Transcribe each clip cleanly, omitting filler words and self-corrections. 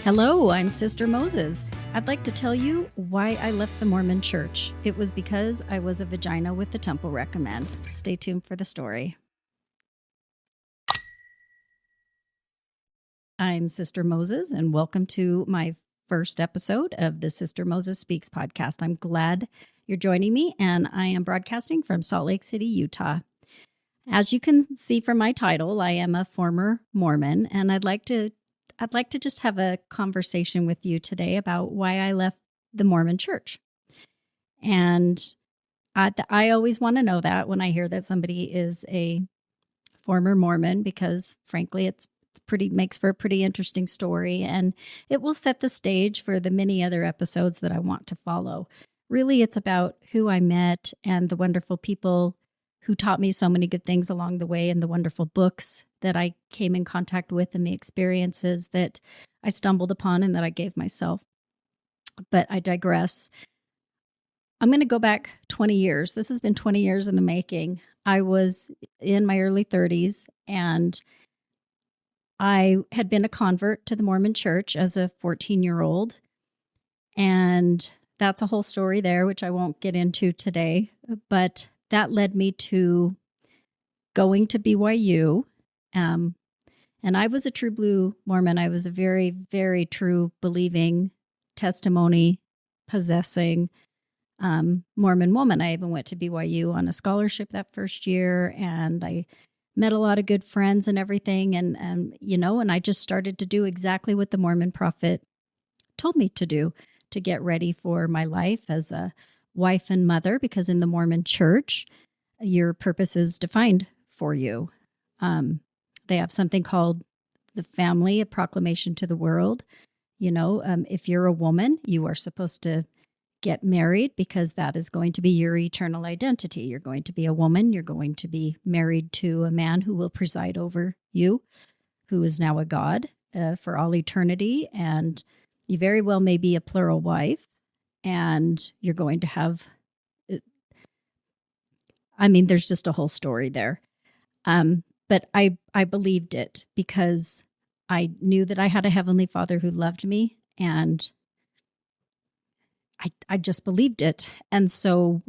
Hello, I'm Sister Moses. I'd like to tell you why I left the Mormon Church. It was because I was a vagina with the temple recommend. Stay tuned for the story. I'm Sister Moses, and welcome to my first episode of the Sister Moses Speaks podcast. I'm glad you're joining me, and I am broadcasting from Salt Lake City, Utah. As you can see from my title, I am a former Mormon, and I'd like to just have a conversation with you today about why I left the Mormon Church. And I always want to know that when I hear that somebody is a former Mormon, because frankly, it's makes for a pretty interesting story, and it will set the stage for the many other episodes that I want to follow. Really, it's about who I met and the wonderful people who taught me so many good things along the way, and the wonderful books that I came in contact with, and the experiences that I stumbled upon and that I gave myself. But I digress. I'm going to go back 20 years. This has been 20 years in the making. I was in my early 30s, and I had been a convert to the Mormon Church as a 14-year-old. And that's a whole story there, which I won't get into today. But that led me to going to BYU. And I was a true blue Mormon. I was a very, very true believing, testimony possessing Mormon woman. I even went to BYU on a scholarship that first year, and I met a lot of good friends and everything. And I just started to do exactly what the Mormon prophet told me to do to get ready for my life as a wife and mother, because in the Mormon Church, your purpose is defined for you. They have something called the family, a proclamation to the world. If you're a woman, you are supposed to get married because that is going to be your eternal identity. You're going to be a woman. You're going to be married to a man who will preside over you, who is now a god for all eternity. And you very well may be a plural wife, and you're going to have, there's just a whole story there. But I believed it because I knew that I had a Heavenly Father who loved me, and I just believed it. And so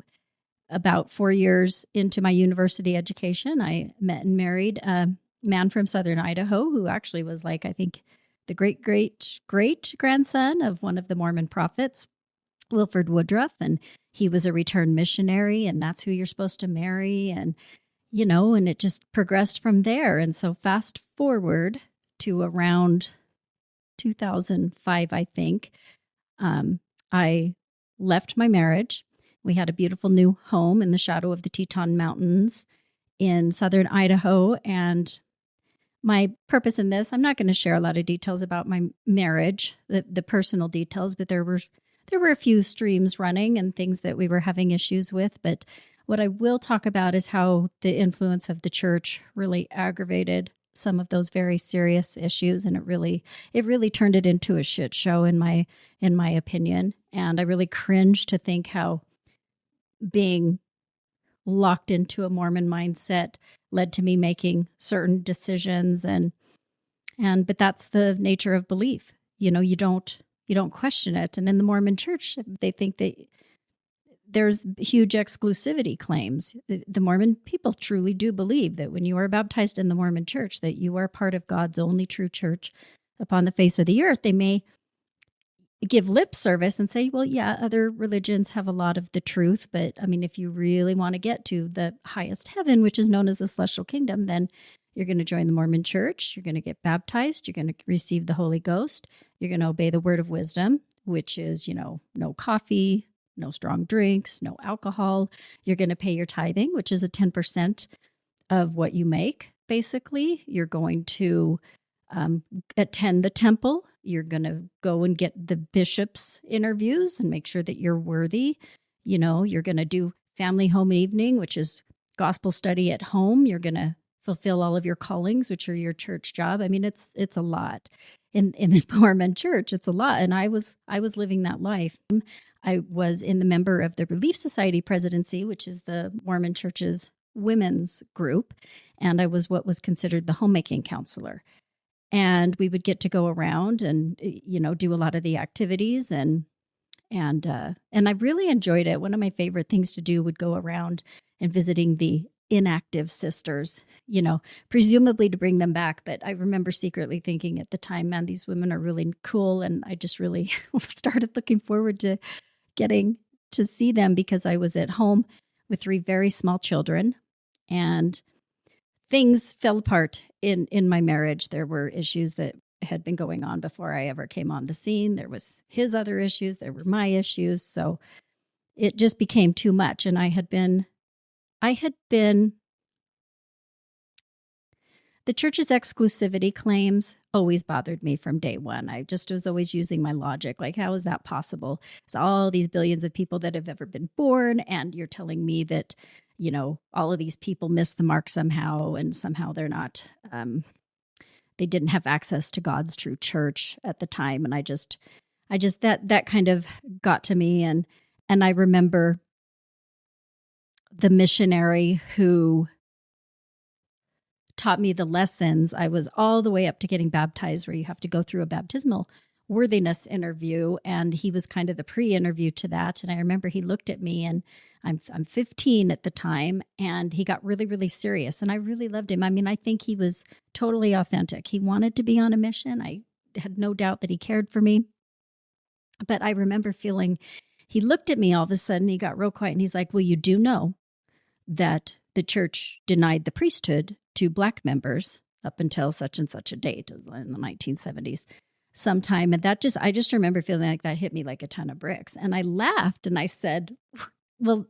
about 4 years into my university education, I met and married a man from southern Idaho who actually was I think the great-great-great-grandson of one of the Mormon prophets, Wilford Woodruff. And he was a returned missionary, and that's who you're supposed to marry. And, and it just progressed from there. And so fast forward to around 2005, I think, I left my marriage. We had a beautiful new home in the shadow of the Teton Mountains in southern Idaho. And my purpose in this, I'm not going to share a lot of details about my marriage, the personal details, but there were a few streams running and things that we were having issues with. But what I will talk about is how the influence of the church really aggravated some of those very serious issues, and it really turned it into a shit show in my opinion. And I really cringe to think how being locked into a Mormon mindset led to me making certain decisions, but that's the nature of belief. You don't question it. And in the Mormon Church, they think that there's huge exclusivity claims. The Mormon people truly do believe that when you are baptized in the Mormon Church, that you are part of God's only true church upon the face of the earth. They may give lip service and say, well, yeah, other religions have a lot of the truth, but if you really want to get to the highest heaven, which is known as the celestial kingdom, then you're going to join the Mormon Church. You're going to get baptized. You're going to receive the Holy Ghost. You're going to obey the word of wisdom, which is, no coffee, no strong drinks, no alcohol. You're going to pay your tithing, which is a 10% of what you make, basically. You're going to attend the temple. You're going to go and get the bishop's interviews and make sure that you're worthy. You're going to do family home evening, which is gospel study at home. You're going to fulfill all of your callings, which are your church job. It's a lot. In the Mormon Church, it's a lot. And I was living that life. I was in the member of the Relief Society presidency, which is the Mormon Church's women's group. And I was what was considered the homemaking counselor. and we would get to go around and, do a lot of the activities and I really enjoyed it. One of my favorite things to do would go around and visiting the inactive sisters, presumably to bring them back. But I remember secretly thinking at the time, man, these women are really cool. And I just really started looking forward to getting to see them because I was at home with 3 very small children and things fell apart in my marriage. There were issues that had been going on before I ever came on the scene. There was his other issues. There were my issues. So it just became too much. And I had been, the church's exclusivity claims always bothered me from day one. I just was always using my logic. Like, how is that possible? It's all these billions of people that have ever been born. And you're telling me that, all of these people missed the mark somehow. And somehow they're not, they didn't have access to God's true church at the time. And I just that kind of got to me. And I remember the missionary who taught me the lessons. I was all the way up to getting baptized, where you have to go through a baptismal worthiness interview. And he was kind of the pre-interview to that. And I remember he looked at me, and I'm 15 at the time, and he got really, really serious. And I really loved him. I mean, I think he was totally authentic. He wanted to be on a mission. I had no doubt that he cared for me. But I remember feeling, he looked at me all of a sudden, he got real quiet, and he's like, well, you do know that the church denied the priesthood to Black members up until such and such a date in the 1970s sometime. And I just remember feeling like that hit me like a ton of bricks. And I laughed and I said, well,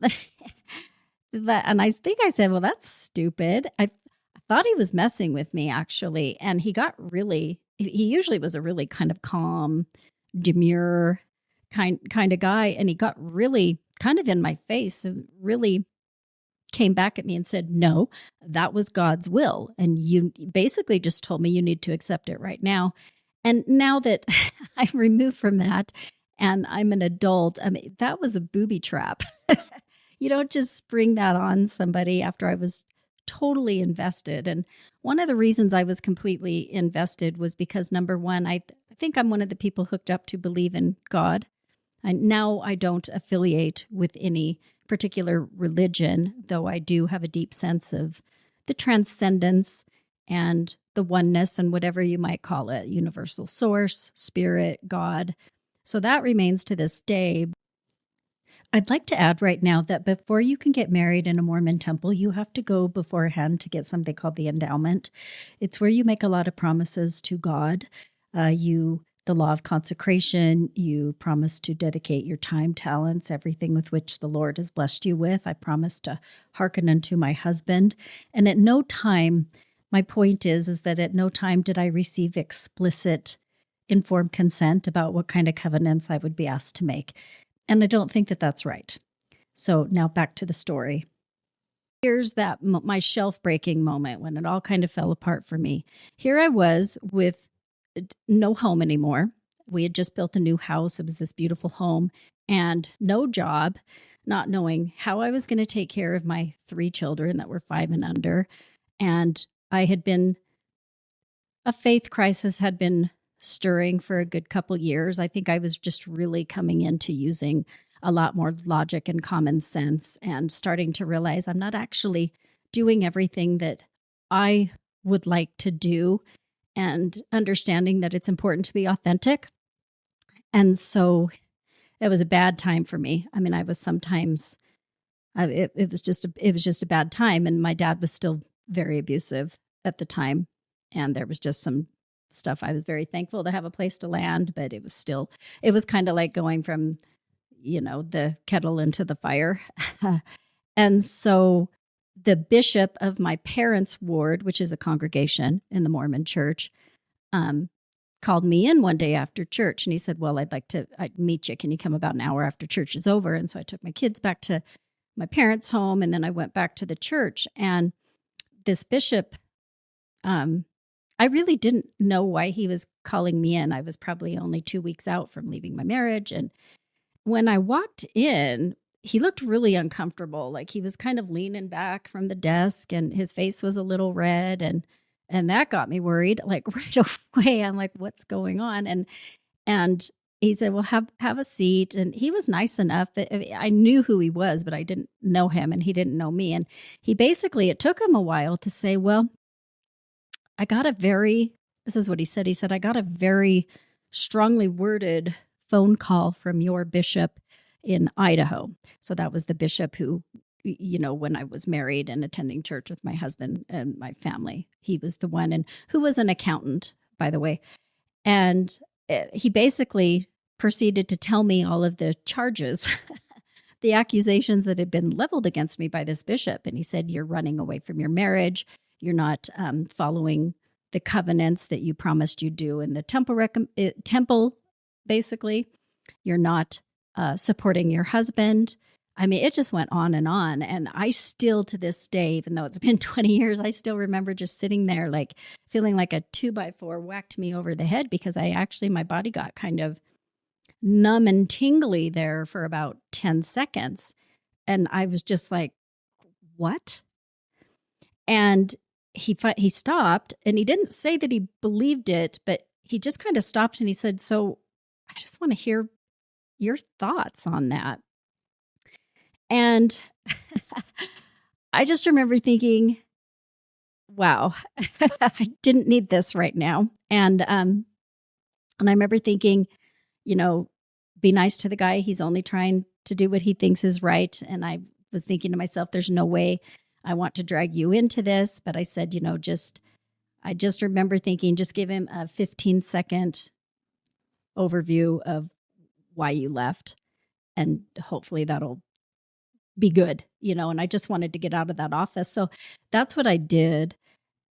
and I think I said, well, that's stupid. I thought he was messing with me, actually. And he usually was a really kind of calm, demure kind of guy. And he got really kind of in my face and really came back at me and said, no, that was God's will. And you basically just told me you need to accept it right now. And now that I'm removed from that and I'm an adult, I mean, that was a booby trap. You don't just spring that on somebody after I was totally invested. And one of the reasons I was completely invested was because, number one, I think I'm one of the people hooked up to believe in God. Now I don't affiliate with any particular religion, though I do have a deep sense of the transcendence and the oneness and whatever you might call it, universal source, spirit, God. So that remains to this day. I'd like to add right now that before you can get married in a Mormon temple, you have to go beforehand to get something called the endowment. It's where you make a lot of promises to God. The law of consecration, you promise to dedicate your time, talents, everything with which the Lord has blessed you with. I promise to hearken unto my husband. And at no time, my point is that at no time did I receive explicit informed consent about what kind of covenants I would be asked to make. And I don't think that that's right. So now back to the story. Here's that my shelf breaking moment when it all kind of fell apart for me. Here I was with no home anymore. We had just built a new house. It was this beautiful home and no job, not knowing how I was going to take care of my 3 children that were 5 and under. And a faith crisis had been stirring for a good couple years. I think I was just really coming into using a lot more logic and common sense and starting to realize I'm not actually doing everything that I would like to do, and understanding that it's important to be authentic. And so it was a bad time for me. I mean, I was sometimes, it was just a bad time. And my dad was still very abusive at the time. And there was just some stuff. I was very thankful to have a place to land, but it was kind of like going from, the kettle into the fire. And so the bishop of my parents' ward, which is a congregation in the Mormon church, called me in one day after church. And he said, well, I'd meet you. Can you come about an hour after church is over? And so I took my kids back to my parents' home, and then I went back to the church. And this bishop, I really didn't know why he was calling me in. I was probably only 2 weeks out from leaving my marriage. And when I walked in, he looked really uncomfortable. Like he was kind of leaning back from the desk and his face was a little red. And And that got me worried, like right away. I'm like, what's going on? And he said, well, have a seat. And he was nice enough that I knew who he was, but I didn't know him and he didn't know me. And he basically, it took him a while to say, well, this is what he said. He said, I got a very strongly worded phone call from your bishop in Idaho. So that was the bishop who, when I was married and attending church with my husband and my family, he was the one, and who was an accountant, by the way. And he basically proceeded to tell me all of the charges, the accusations that had been leveled against me by this bishop. And he said, you're running away from your marriage. You're not following the covenants that you promised you'd do in the temple, basically. You're not supporting your husband. I mean, it just went on. And I still, to this day, even though it's been 20 years, I still remember just sitting there, like feeling like a 2x4 whacked me over the head, because my body got kind of numb and tingly there for about 10 seconds. And I was just like, what? And he stopped, and he didn't say that he believed it, but he just kind of stopped and he said, so I just want to hear your thoughts on that. And I just remember thinking, wow, I didn't need this right now. And I remember thinking, be nice to the guy. He's only trying to do what he thinks is right. And I was thinking to myself, there's no way I want to drag you into this. But I said, I just remember thinking, just give him a 15-second overview of why you left. And hopefully that'll be good, and I just wanted to get out of that office. So that's what I did.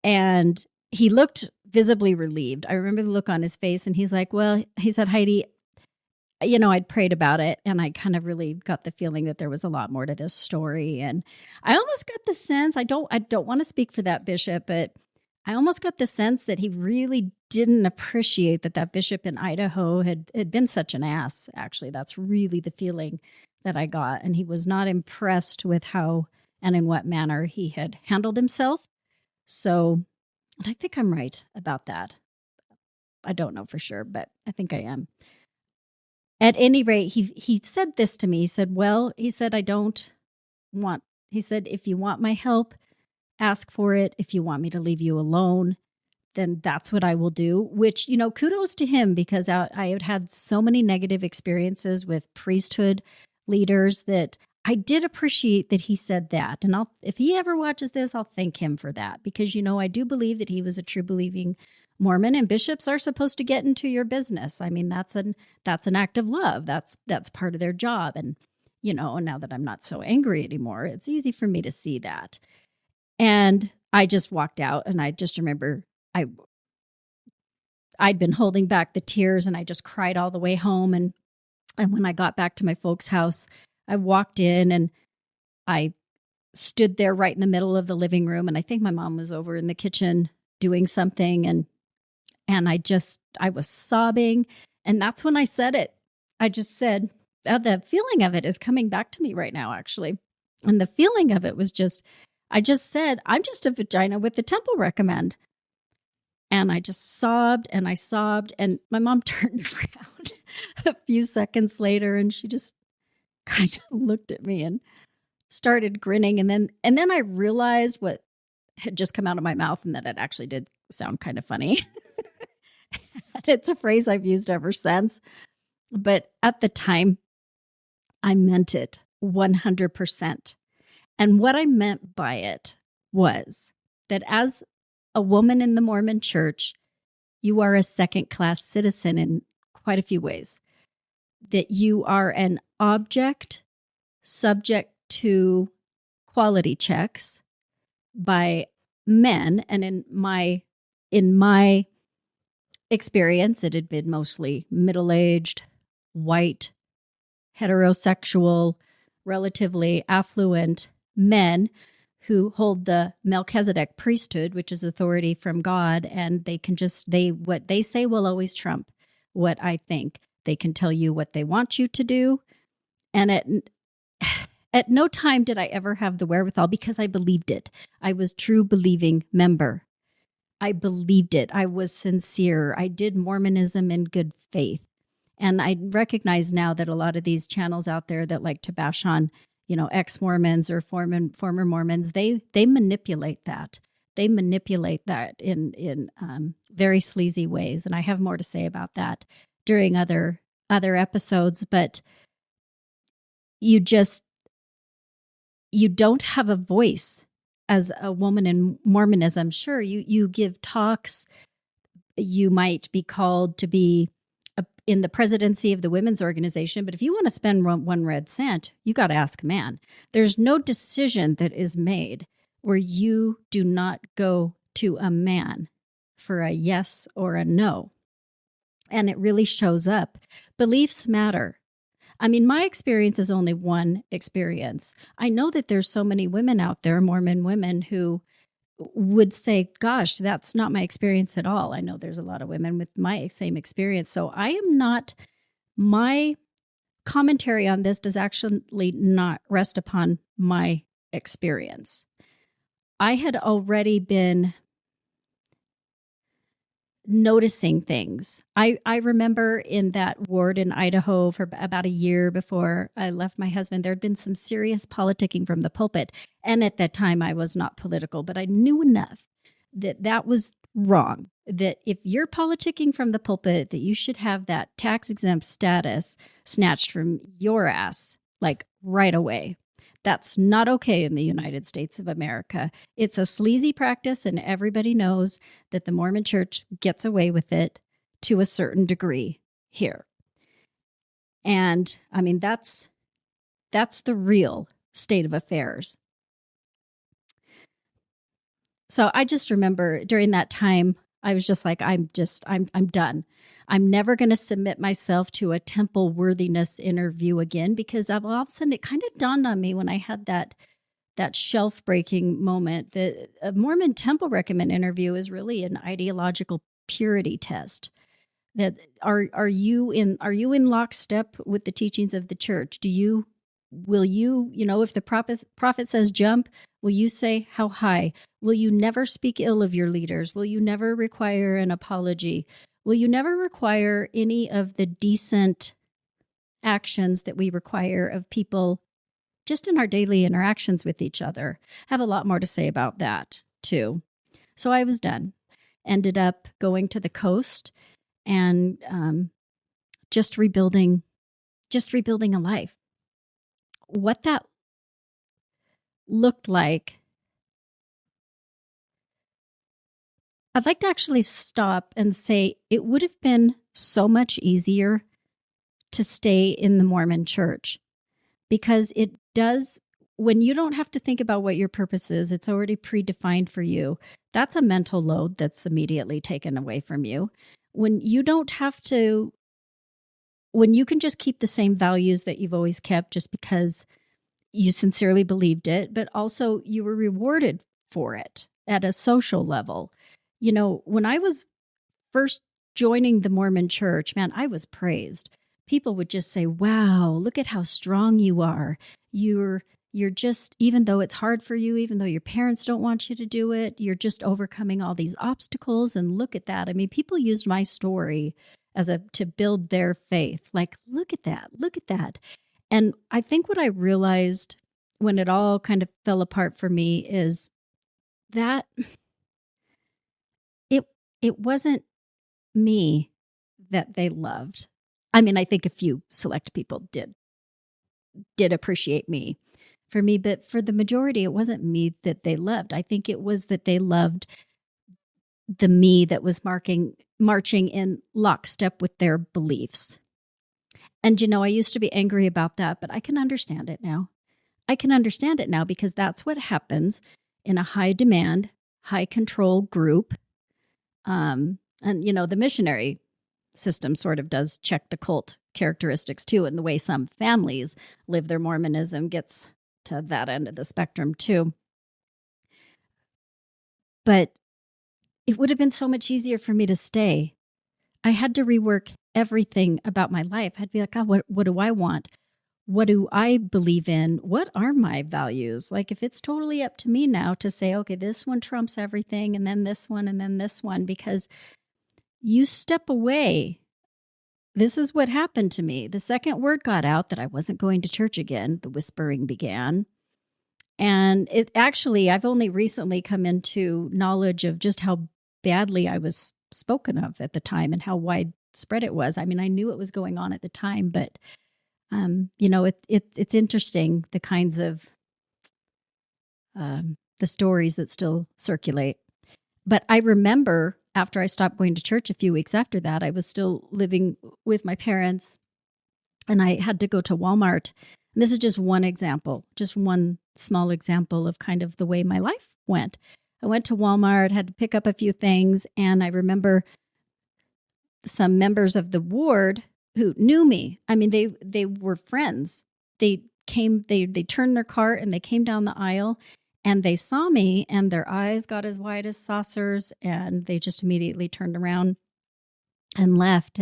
And he looked visibly relieved. I remember the look on his face, and he's like, well, he said, Heidi, I'd prayed about it, and I kind of really got the feeling that there was a lot more to this story. And I almost got the sense, I don't want to speak for that bishop, but I almost got the sense that he really didn't appreciate that bishop in Idaho had been such an ass. Actually, that's really the feeling that I got. And he was not impressed with how and in what manner he had handled himself. So I think I'm right about that. I don't know for sure, but I think I am. At any rate, he said this to me. He said, well, he said, he said, if you want my help, ask for it. If you want me to leave you alone, then that's what I will do, which, kudos to him, because I had had so many negative experiences with priesthood leaders that I did appreciate that he said that. And if he ever watches this, I'll thank him for that, because, I do believe that he was a true believing Mormon, and bishops are supposed to get into your business. I mean, that's an act of love. That's part of their job. And, now that I'm not so angry anymore, it's easy for me to see that. And I just walked out, and I just remember I'd been holding back the tears, and I just cried all the way home. And when I got back to my folks' house, I walked in and I stood there right in the middle of the living room. And I think my mom was over in the kitchen doing something. And I was sobbing. And that's when I said it. I just said, the feeling of it is coming back to me right now, actually. And the feeling of it was I just said, I'm just a vagina with the temple recommend. And I just sobbed and I sobbed. And my mom turned around a few seconds later, and she just kind of looked at me and started grinning. And then I realized what had just come out of my mouth, and that it actually did sound kind of funny. It's a phrase I've used ever since. But at the time, I meant it 100%. And what I meant by it was that as a woman in the Mormon church, you are a second-class citizen in quite a few ways. That you are an object subject to quality checks by men. And in my experience, it had been mostly middle-aged, white, heterosexual, relatively affluent men who hold the Melchizedek priesthood, which is authority from God, and they can what they say will always trump what I think. They can tell you what they want you to do. And at no time did I ever have the wherewithal, because I believed it. I was true believing member. I believed it. I was sincere. I did Mormonism in good faith. And I recognize now that a lot of these channels out there that like to bash on, ex-Mormons or former Mormons, they manipulate that. They manipulate that in very sleazy ways. And I have more to say about that during other episodes. But you don't have a voice as a woman in Mormonism. Sure, you give talks. You might be called to be in the presidency of the women's organization, but if you want to spend one red cent, you got to ask a man. There's no decision that is made where you do not go to a man for a yes or a no. And it really shows up. Beliefs matter. I mean, my experience is only one experience. I know that there's so many women out there, Mormon women, who would say, gosh, that's not my experience at all. I know there's a lot of women with my same experience. So my commentary on this does actually not rest upon my experience. I had already been noticing things. I remember in that ward in Idaho for about a year before I left my husband, there had been some serious politicking from the pulpit. And at that time, I was not political, but I knew enough that was wrong. That if you're politicking from the pulpit, that you should have that tax-exempt status snatched from your ass, like right away. That's not okay in the United States of America. It's a sleazy practice, and everybody knows that the Mormon Church gets away with it to a certain degree here. And I mean, that's the real state of affairs. So I just remember during that time, I was just like, I'm done. I'm never going to submit myself to a temple worthiness interview again, because all of a sudden it kind of dawned on me when I had that shelf breaking moment that a Mormon temple recommend interview is really an ideological purity test. That are you in lockstep with the teachings of the church? Will you, if the prophet says jump, will you say how high? Will you never speak ill of your leaders? Will you never require an apology? Will you never require any of the decent actions that we require of people just in our daily interactions with each other? I have a lot more to say about that too. So I was done. Ended up going to the coast and just rebuilding a life. What that looked like, I'd like to actually stop and say it would have been so much easier to stay in the Mormon Church, because it does, when you don't have to think about what your purpose is, it's already predefined for you. That's a mental load that's immediately taken away from you. When you don't have to, when you can just keep the same values that you've always kept just because you sincerely believed it, but also you were rewarded for it at a social level. When I was first joining the Mormon Church, man, I was praised. People would just say, wow, look at how strong you are. You're just, even though it's hard for you, even though your parents don't want you to do it, you're just overcoming all these obstacles. And look at that. I mean, people used my story to build their faith. Like, look at that. And I think what I realized when it all kind of fell apart for me is that it wasn't me that they loved. I mean, I think a few select people did appreciate me for me, but for the majority, it wasn't me that they loved. I think it was that they loved the me that was marching in lockstep with their beliefs. And, I used to be angry about that, but I can understand it now. Because that's what happens in a high demand, high control group. And, the missionary system sort of does check the cult characteristics too. And the way some families live their Mormonism gets to that end of the spectrum too. But it would have been so much easier for me to stay. I had to rework everything about my life. I'd be like, God, what do I want? what do I believe in? What are my values? Like, if it's totally up to me now to say, okay, this one trumps everything, and then this one, and then this one, because you step away. This is what happened to me. The second word got out that I wasn't going to church again, the whispering began. And it actually, I've only recently come into knowledge of just how badly I was spoken of at the time and how widespread it was. I mean, I knew it was going on at the time, but it's interesting, the kinds of the stories that still circulate. But I remember after I stopped going to church a few weeks after that, I was still living with my parents, and I had to go to Walmart. And this is just one example, just one small example of kind of the way my life went. I went to Walmart, had to pick up a few things, and I remember some members of the ward who knew me. I mean, they were friends. They turned their cart and they came down the aisle, and they saw me, and their eyes got as wide as saucers, and they just immediately turned around and left.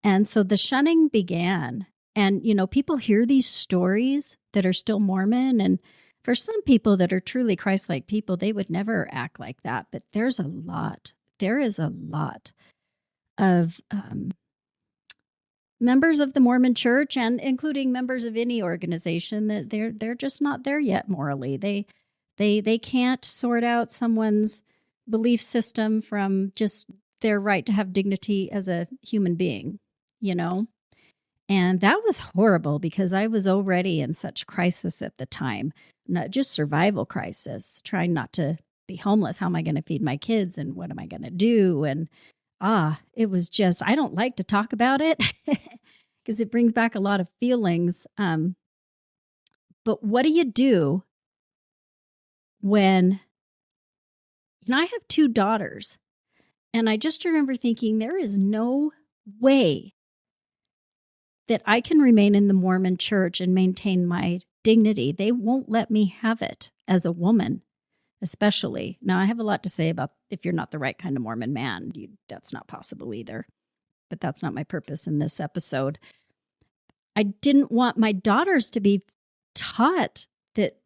And so the shunning began. And, people hear these stories that are still Mormon. And for some people that are truly Christ-like people, they would never act like that. But there is a lot of members of the Mormon Church, and including members of any organization, that they're just not there yet morally. They can't sort out someone's belief system from just their right to have dignity as a human being, And that was horrible, because I was already in such crisis at the time, not just survival crisis, trying not to be homeless. How am I going to feed my kids, and what am I going to do? And it was just, I don't like to talk about it because it brings back a lot of feelings. But what do you do when, I have 2 daughters, and I just remember thinking, there is no way that I can remain in the Mormon Church and maintain my dignity. They won't let me have it as a woman, especially. Now, I have a lot to say about if you're not the right kind of Mormon man, that's not possible either. But that's not my purpose in this episode. I didn't want my daughters to be taught that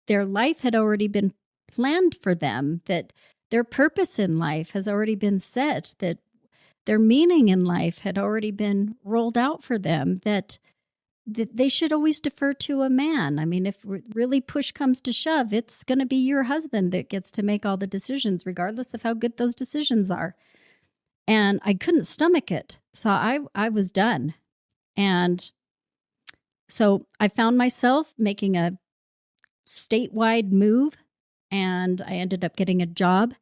their life had already been planned for them, that their purpose in life has already been set, that their meaning in life had already been rolled out for them, that they should always defer to a man. I mean, if really push comes to shove, it's going to be your husband that gets to make all the decisions, regardless of how good those decisions are. And I couldn't stomach it. So I was done. And so I found myself making a statewide move, and I ended up getting a job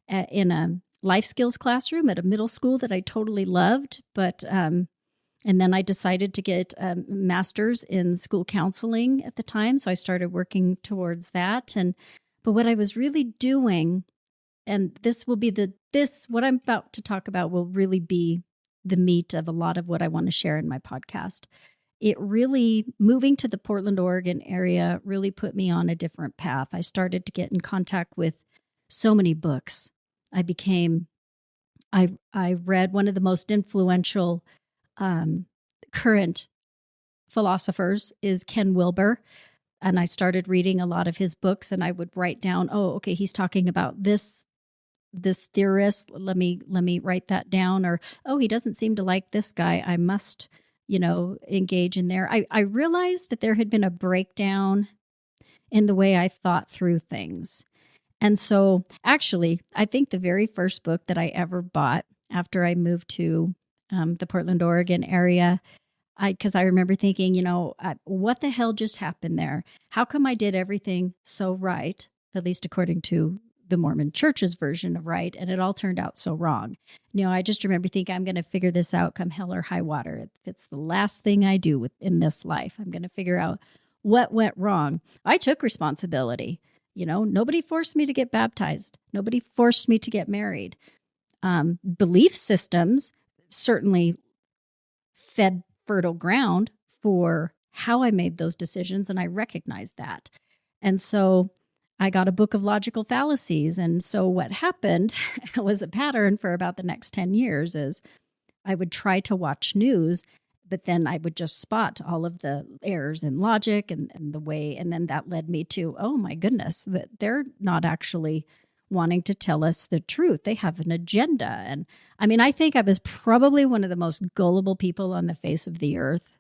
in a life skills classroom at a middle school that I totally loved. But and then I decided to get a master's in school counseling at the time. So I started working towards that. But what I was really doing, and this will be what I'm about to talk about will really be the meat of a lot of what I want to share in my podcast. It really, moving to the Portland, Oregon area really put me on a different path. I started to get in contact with so many books. I read one of the most influential current philosophers is Ken Wilber. And I started reading a lot of his books, and I would write down, okay, he's talking about this theorist. Let me write that down. Or, he doesn't seem to like this guy. I must, engage in there. I realized that there had been a breakdown in the way I thought through things. And so actually, I think the very first book that I ever bought after I moved to the Portland, Oregon area, because I remember thinking, what the hell just happened there? How come I did everything so right, at least according to the Mormon Church's version of right, and it all turned out so wrong? I just remember thinking, I'm going to figure this out come hell or high water. If it's the last thing I do in this life, I'm going to figure out what went wrong. I took responsibility. Nobody forced me to get baptized. Nobody forced me to get married. Belief systems certainly fed fertile ground for how I made those decisions, and I recognized that. And so I got a book of logical fallacies. And so what happened was a pattern for about the next 10 years is I would try to watch news, But then I would just spot all of the errors in logic and the way, and then that led me to, oh my goodness, that they're not actually wanting to tell us the truth. They have an agenda. And I mean, I think I was probably one of the most gullible people on the face of the earth,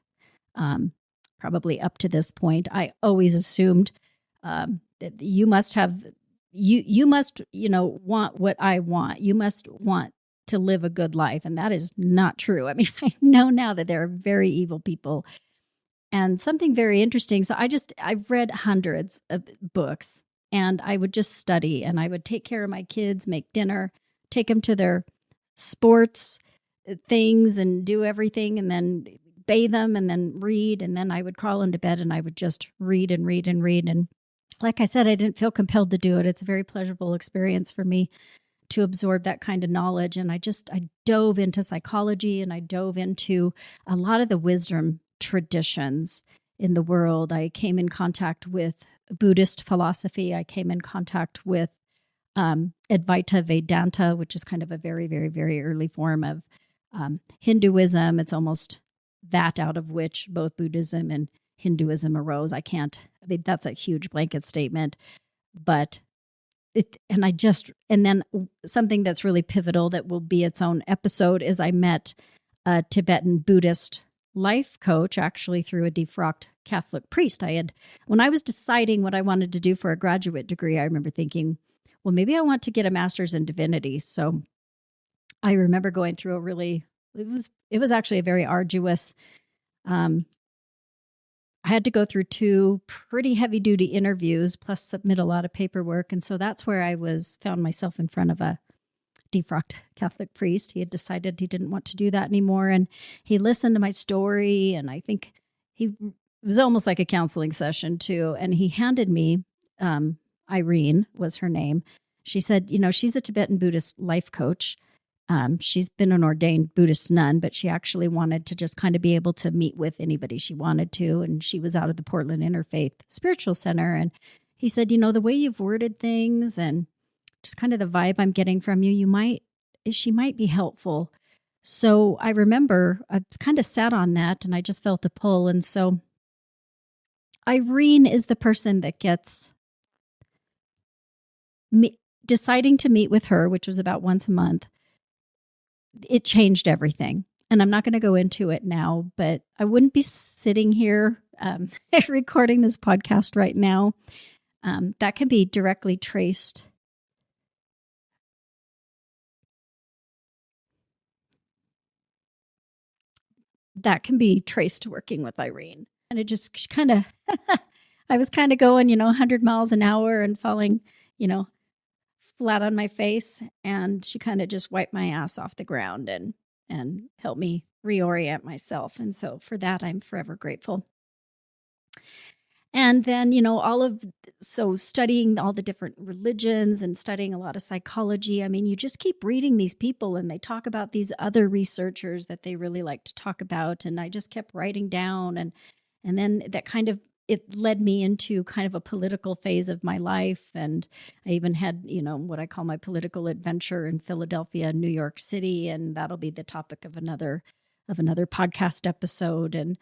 probably up to this point. I always assumed that you must have, you must, want what I want. You must want to live a good life. And that is not true. I mean, I know now that there are very evil people. And something very interesting. So I've read hundreds of books, and I would just study, and I would take care of my kids, make dinner, take them to their sports things and do everything, and then bathe them and then read. And then I would crawl into bed and I would just read and read and read. And like I said, I didn't feel compelled to do it. It's a very pleasurable experience for me to absorb that kind of knowledge. And I dove into psychology, and I dove into a lot of the wisdom traditions in the world. I came in contact with Buddhist philosophy. I came in contact with Advaita Vedanta, which is kind of a very, very, very early form of Hinduism. It's almost that out of which both Buddhism and Hinduism arose. I mean, that's a huge blanket statement, but and then something that's really pivotal that will be its own episode is I met a Tibetan Buddhist life coach, actually through a defrocked Catholic priest. When I was deciding what I wanted to do for a graduate degree, I remember thinking, well, maybe I want to get a master's in divinity. So I remember going through it was actually a very arduous, I had to go through 2 pretty heavy duty interviews plus submit a lot of paperwork. And so that's where I found myself in front of a defrocked Catholic priest. He had decided he didn't want to do that anymore. And he listened to my story. And I think it was almost like a counseling session too. And he handed me, Irene was her name. She said, she's a Tibetan Buddhist life coach. She's been an ordained Buddhist nun, but she actually wanted to just kind of be able to meet with anybody she wanted to. And she was out of the Portland Interfaith Spiritual Center. And he said, the way you've worded things and just kind of the vibe I'm getting from you, she might be helpful. So I remember I kind of sat on that and I just felt a pull. And so Irene is the person that gets me deciding to meet with her, which was about once a month. It changed everything. And I'm not going to go into it now, but I wouldn't be sitting here recording this podcast right now. That can be directly traced. That can be traced to working with Irene. And it just kind of, I was kind of going, 100 miles an hour and falling, flat on my face, and she kind of just wiped my ass off the ground and helped me reorient myself. And so for that, I'm forever grateful. And then, so studying all the different religions and studying a lot of psychology. I mean, you just keep reading these people and they talk about these other researchers that they really like to talk about. And I just kept writing down, and then that kind of, it led me into kind of a political phase of my life. And I even had, what I call my political adventure in Philadelphia, New York City. And that'll be the topic of another podcast episode. And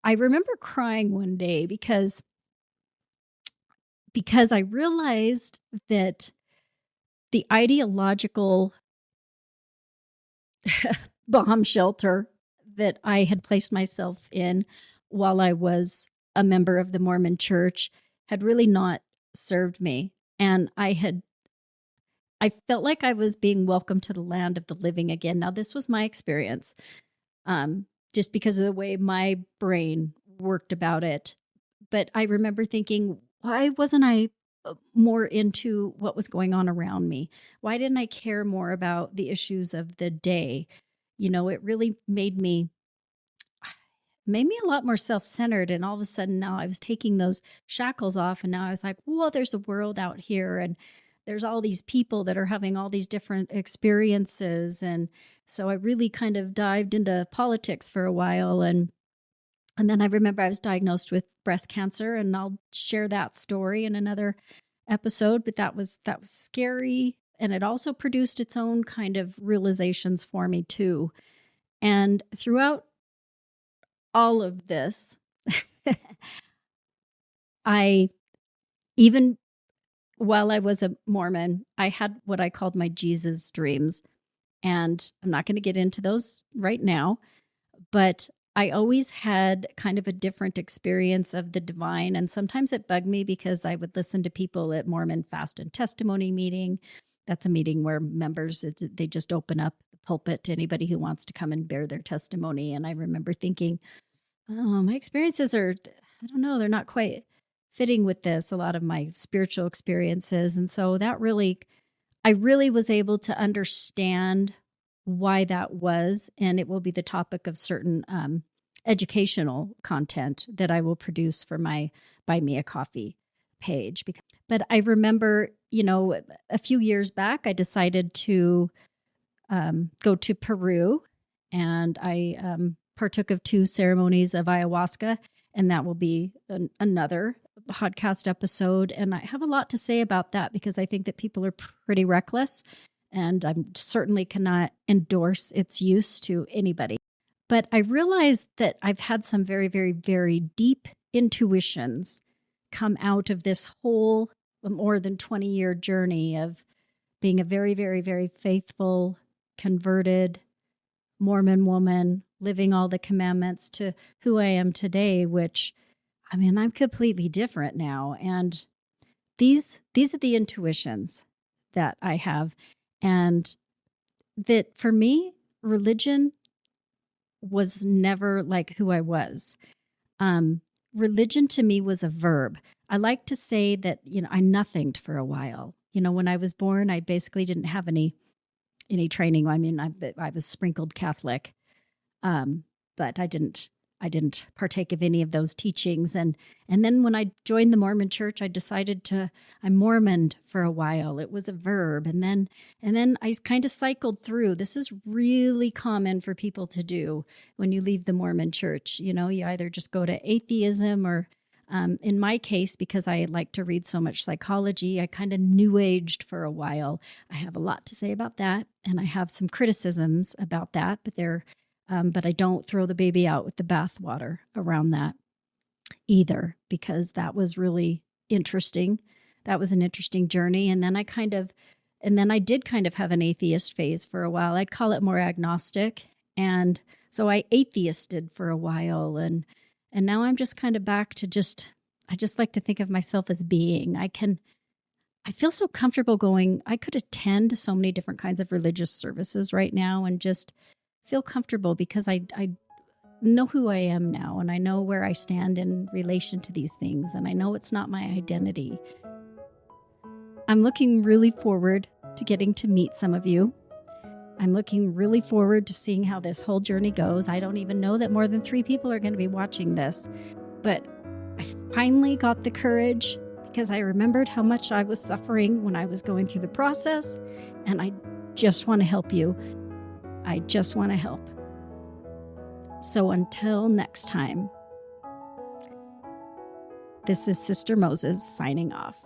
I remember crying one day because I realized that the ideological bomb shelter that I had placed myself in while I was a member of the Mormon church had really not served me. And I felt like I was being welcomed to the land of the living again. Now, this was my experience, just because of the way my brain worked about it. But I remember thinking, why wasn't I more into what was going on around me? Why didn't I care more about the issues of the day? It really made me a lot more self-centered. And all of a sudden now I was taking those shackles off, and now I was like, well, there's a world out here, and there's all these people that are having all these different experiences. And so I really kind of dived into politics for a while. And then I remember I was diagnosed with breast cancer, and I'll share that story in another episode, but that was scary. And it also produced its own kind of realizations for me too. And throughout all of this, even while I was a Mormon, I had what I called my Jesus dreams. And I'm not going to get into those right now, but I always had kind of a different experience of the divine. And sometimes it bugged me because I would listen to people at Mormon Fast and Testimony meeting. That's a meeting where members, they just open up the pulpit to anybody who wants to come and bear their testimony. And I remember thinking, oh, my experiences are, I don't know, they're not quite fitting with this, a lot of my spiritual experiences. And so I really was able to understand why that was. And it will be the topic of certain educational content that I will produce for my Buy Me a Coffee page. But I remember, a few years back, I decided to go to Peru, and I partook of 2 ceremonies of ayahuasca, and that will be another podcast episode. And I have a lot to say about that because I think that people are pretty reckless, and I certainly cannot endorse its use to anybody. But I realized that I've had some very, very, very deep intuitions come out of this whole more than 20-year journey of being a very, very, very faithful, converted Mormon woman, living all the commandments, to who I am today, which, I'm completely different now. And these are the intuitions that I have. And that for me, religion was never like who I was. Religion to me was a verb. I like to say that, I nothinged for a while. When I was born, I basically didn't have any training. I was sprinkled Catholic, but I didn't partake of any of those teachings. And then when I joined the Mormon Church, I decided I Mormoned for a while. It was a verb, and then I kind of cycled through. This is really common for people to do when you leave the Mormon Church. You either just go to atheism or. In my case, because I like to read so much psychology, I kind of new aged for a while. I have a lot to say about that, and I have some criticisms about that, but I don't throw the baby out with the bathwater around that either, because that was really interesting. That was an interesting journey. And then I did kind of have an atheist phase for a while. I'd call it more agnostic. And so I atheisted for a while, and now I'm just kind of back to I just like to think of myself as being. I feel so comfortable I could attend so many different kinds of religious services right now and just feel comfortable because I know who I am now, and I know where I stand in relation to these things, and I know it's not my identity. I'm looking really forward to getting to meet some of you. I'm looking really forward to seeing how this whole journey goes. I don't even know that more than 3 people are going to be watching this, but I finally got the courage because I remembered how much I was suffering when I was going through the process, and I just want to help you. I just want to help. So until next time, this is Sister Moses signing off.